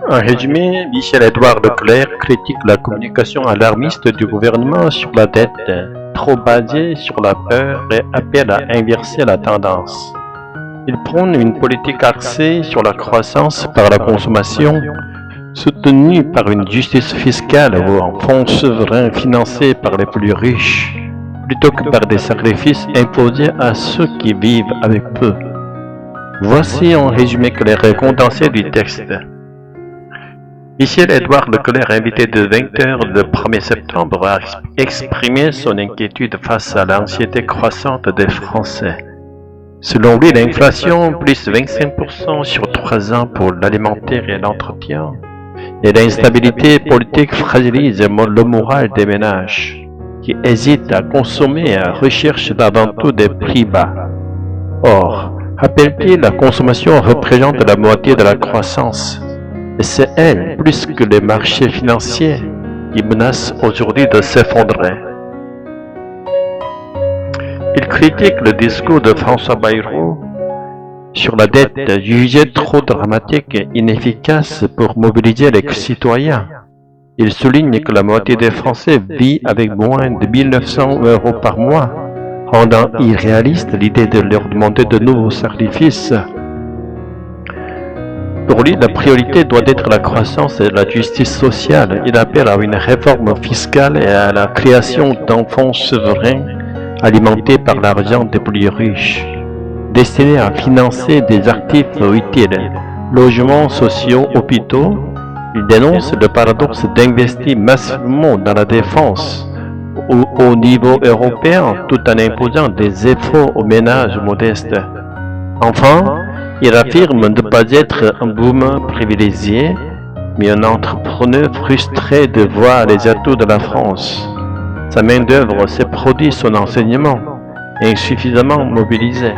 En résumé, Michel-Édouard Leclerc critique la communication alarmiste du gouvernement sur la dette, trop basée sur la peur et appelle à inverser la tendance. Il prône une politique axée sur la croissance par la consommation, soutenue par une justice fiscale ou un fonds souverain financé par les plus riches, plutôt que par des sacrifices imposés à ceux qui vivent avec peu. Voici en résumé clair et condensé du texte. Michel-Édouard Leclerc, invité de 20h le 1er septembre, a exprimé son inquiétude face à l'anxiété croissante des Français. Selon lui, l'inflation, plus 25% sur 3 ans pour l'alimentaire et l'entretien, et l'instabilité politique fragilise le moral des ménages, qui hésitent à consommer et recherchent avant tout des prix bas. Or, rappelle-t-il, la consommation représente la moitié de la croissance. Et c'est elle, plus que les marchés financiers, qui menacent aujourd'hui de s'effondrer. Il critique le discours de François Bayrou sur la dette, jugée trop dramatique et inefficace pour mobiliser les citoyens. Il souligne que la moitié des Français vit avec moins de 1 900 € par mois, rendant irréaliste l'idée de leur demander de nouveaux sacrifices. Pour lui, la priorité doit être la croissance et la justice sociale. Il appelle à une réforme fiscale et à la création d'un fonds souverain alimenté par l'argent des plus riches, destiné à financer des actifs utiles, logements sociaux, hôpitaux. Il dénonce le paradoxe d'investir massivement dans la défense au niveau européen tout en imposant des efforts aux ménages modestes. Enfin, il affirme ne pas être un boomer privilégié, mais un entrepreneur frustré de voir les atouts de la France. Sa main-d'œuvre, ses produits, son enseignement, insuffisamment mobilisés.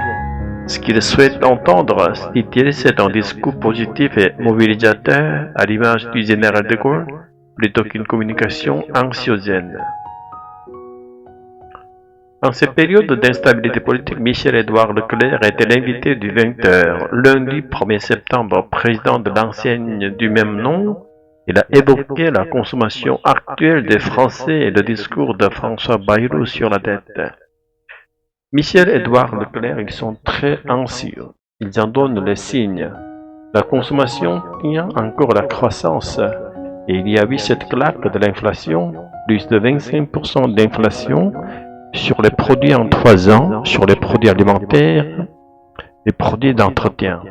Ce qu'il souhaite entendre, dit-il, c'est un discours positif et mobilisateur, à l'image du général de Gaulle, plutôt qu'une communication anxiogène. En cette période d'instabilité politique, Michel-Édouard Leclerc était l'invité du 20h. Lundi 1er septembre, président de l'enseigne du même nom, il a évoqué la consommation actuelle des Français et le discours de François Bayrou sur la dette. Michel-Édouard Leclerc, ils sont très anxieux. Ils en donnent les signes. La consommation tient encore la croissance. Et il y a eu cette claque de l'inflation, plus de 25% d'inflation, sur les produits en 3 ans, sur les produits alimentaires, les produits d'entretien.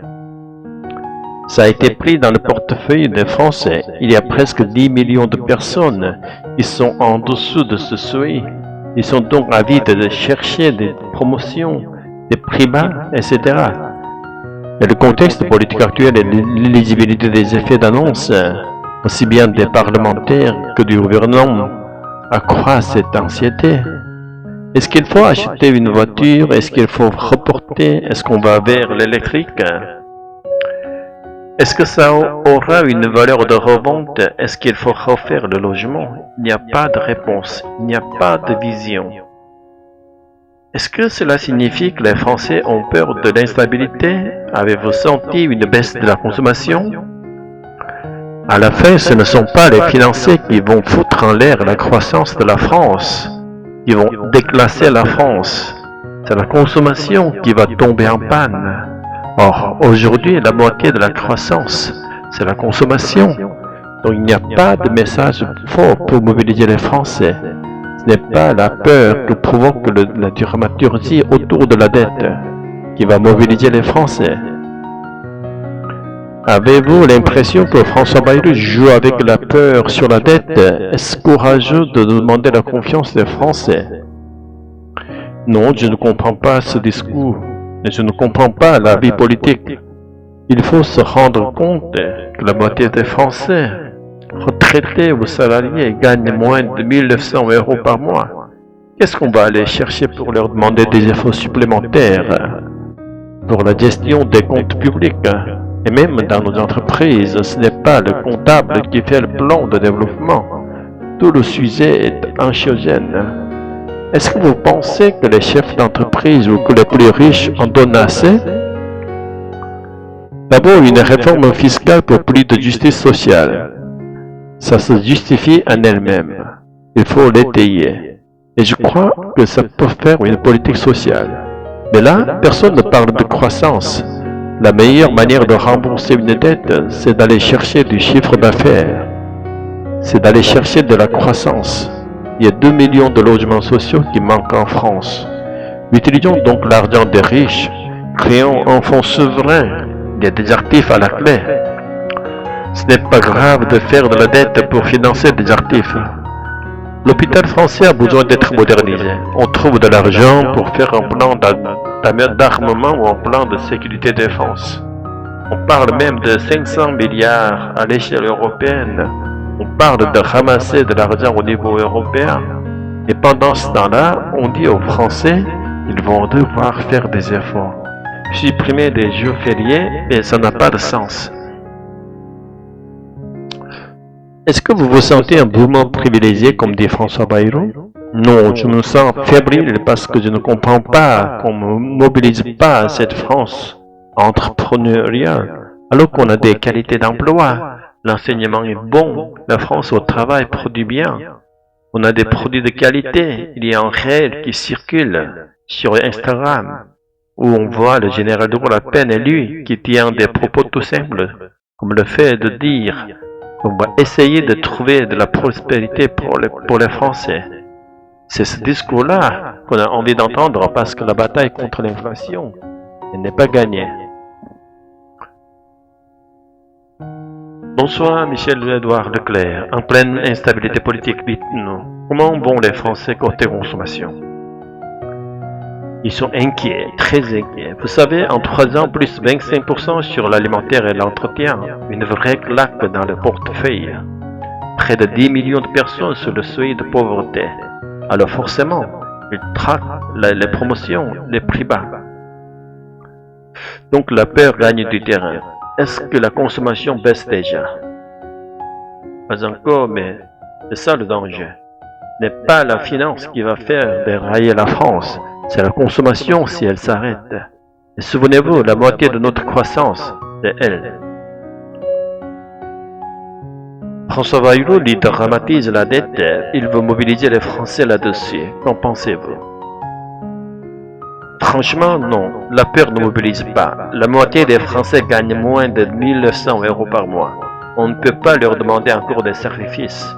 Ça a été pris dans le portefeuille des Français. Il y a presque 10 millions de personnes qui sont en dessous de ce seuil. Ils sont donc avides de chercher des promotions, des prix bas, etc. Et le contexte politique actuel et l'illisibilité des effets d'annonce, aussi bien des parlementaires que du gouvernement, accroît cette anxiété. Est-ce qu'il faut acheter une voiture? Est-ce qu'il faut reporter? Est-ce qu'on va vers l'électrique? Est-ce que ça aura une valeur de revente? Est-ce qu'il faut refaire le logement? Il n'y a pas de réponse, il n'y a pas de vision. Est-ce que cela signifie que les Français ont peur de l'instabilité? Avez-vous senti une baisse de la consommation? À la fin, ce ne sont pas les financiers qui vont foutre en l'air la croissance de la France. Ils vont déclasser la France. C'est la consommation qui va tomber en panne. Or, aujourd'hui, la moitié de la croissance, c'est la consommation. Donc il n'y a pas de message fort pour mobiliser les Français. Ce n'est pas la peur que provoque la dramaturgie autour de la dette qui va mobiliser les Français. Avez-vous l'impression que François Bayrou joue avec la peur sur la dette? Est-ce courageux de demander la confiance des Français? Non, je ne comprends pas ce discours. Et je ne comprends pas la vie politique. Il faut se rendre compte que la moitié des Français, retraités ou salariés, gagnent moins de 1 900 € par mois. Qu'est-ce qu'on va aller chercher pour leur demander des efforts supplémentaires pour la gestion des comptes publics? Et même dans nos entreprises, ce n'est pas le comptable qui fait le plan de développement. Tout le sujet est anxiogène. Est-ce que vous pensez que les chefs d'entreprise ou que les plus riches en donnent assez? D'abord, une réforme fiscale pour plus de justice sociale. Ça se justifie en elle-même. Il faut l'étayer. Et je crois que ça peut faire une politique sociale. Mais là, personne ne parle de croissance. La meilleure manière de rembourser une dette, c'est d'aller chercher du chiffre d'affaires. C'est d'aller chercher de la croissance. Il y a 2 millions de logements sociaux qui manquent en France. Utilisons donc l'argent des riches, créons un fonds souverain. Il y a des actifs à la clé. Ce n'est pas grave de faire de la dette pour financer des actifs. L'hôpital français a besoin d'être modernisé. On trouve de l'argent pour faire un plan d'armement ou un plan de sécurité défense. On parle même de 500 milliards à l'échelle européenne. On parle de ramasser de l'argent au niveau européen. Et pendant ce temps-là, on dit aux Français, ils vont devoir faire des efforts. Supprimer des jours fériés, et ça n'a pas de sens. Est-ce que vous vous sentez un mouvement privilégié comme dit François Bayrou? Non, je me sens fébrile parce que je ne comprends pas qu'on ne mobilise pas cette France entrepreneuriale alors qu'on a des qualités d'emploi. L'enseignement est bon, la France au travail produit bien. On a des produits de qualité, il y a un réel qui circule sur Instagram où on voit le général de Gaulle à peine élu qui tient des propos tout simples, comme le fait de dire qu'on va essayer de trouver de la prospérité pour les Français. C'est ce discours-là qu'on a envie d'entendre parce que la bataille contre l'inflation n'est pas gagnée. Bonsoir Michel-Édouard Leclerc. En pleine instabilité politique, dites-nous, comment vont les Français côté consommation? Ils sont inquiets, très inquiets. Vous savez, en 3 ans, plus 25% sur l'alimentaire et l'entretien. Une vraie claque dans le portefeuille. Près de 10 millions de personnes sur le seuil de pauvreté. Alors forcément, ils traquent les promotions, les prix bas. Donc la peur gagne du terrain. Est-ce que la consommation baisse déjà? Pas encore, mais c'est ça le danger. Ce n'est pas la finance qui va faire dérailler la France, c'est la consommation si elle s'arrête. Et souvenez-vous, la moitié de notre croissance, c'est elle. François Bayrou lui dramatise la dette, il veut mobiliser les Français là-dessus. Qu'en pensez-vous? Franchement, non. La peur ne mobilise pas. La moitié des Français gagnent moins de 1900 € par mois. On ne peut pas leur demander encore des sacrifices.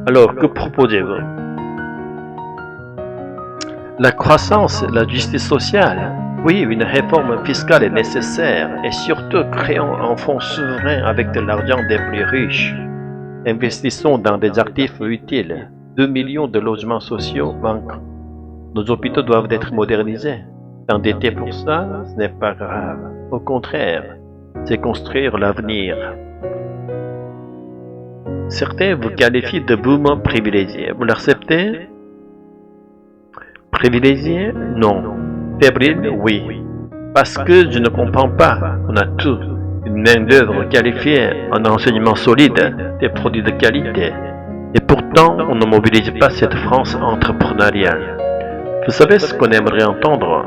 Alors, que proposez-vous? La croissance, la justice sociale. Oui, une réforme fiscale est nécessaire et surtout créons un fonds souverain avec de l'argent des plus riches. Investissons dans des actifs utiles. 2 millions de logements sociaux manquent. Nos hôpitaux doivent être modernisés. S'endetter pour ça, ce n'est pas grave. Au contraire, c'est construire l'avenir. Certains vous qualifient de mouvement privilégié. Vous l'acceptez? Privilégié? Non. Fébrile? Oui. Parce que je ne comprends pas. On a tout. Une main-d'œuvre qualifiée, un enseignement solide, des produits de qualité. Et pourtant, on ne mobilise pas cette France entrepreneuriale. Vous savez ce qu'on aimerait entendre?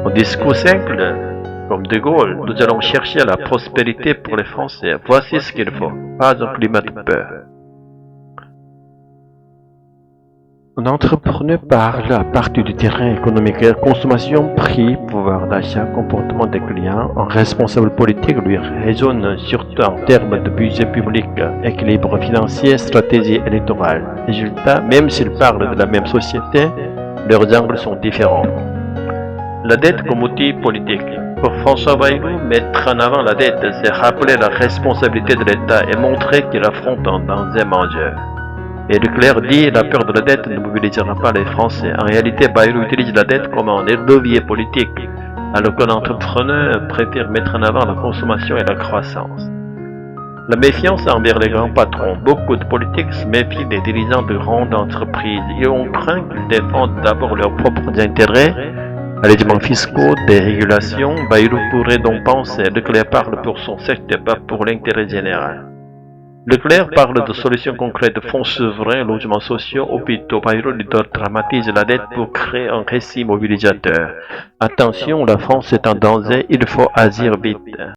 Un discours simple, comme De Gaulle, nous allons chercher la prospérité pour les Français. Voici ce qu'il faut, pas un climat de peur. Un entrepreneur parle à partir du terrain économique, consommation, prix, pouvoir d'achat, comportement des clients. Un responsable politique lui raisonne surtout en termes de budget public, équilibre financier, stratégie électorale. Résultat, même s'ils parlent de la même société, leurs angles sont différents. La dette comme outil politique. Pour François Bayrou, mettre en avant la dette, c'est rappeler la responsabilité de l'État et montrer qu'il affronte un danger majeur. Et Leclerc dit la peur de la dette ne mobilisera pas les Français. En réalité, Bayrou utilise la dette comme un levier politique, alors qu'un entrepreneur préfère mettre en avant la consommation et la croissance. La méfiance envers les grands patrons. Beaucoup de politiques se méfient des dirigeants de grandes entreprises et on craint qu'ils défendent d'abord leurs propres intérêts. Allégements fiscaux, dérégulation, Bayrou pourrait donc penser. Leclerc parle pour son secteur, pas pour l'intérêt général. Leclerc parle de solutions concrètes de fonds souverains, logements sociaux, hôpitaux, Bayrou leader dramatise la dette pour créer un récit mobilisateur. Attention, la France est en danger, il faut agir vite.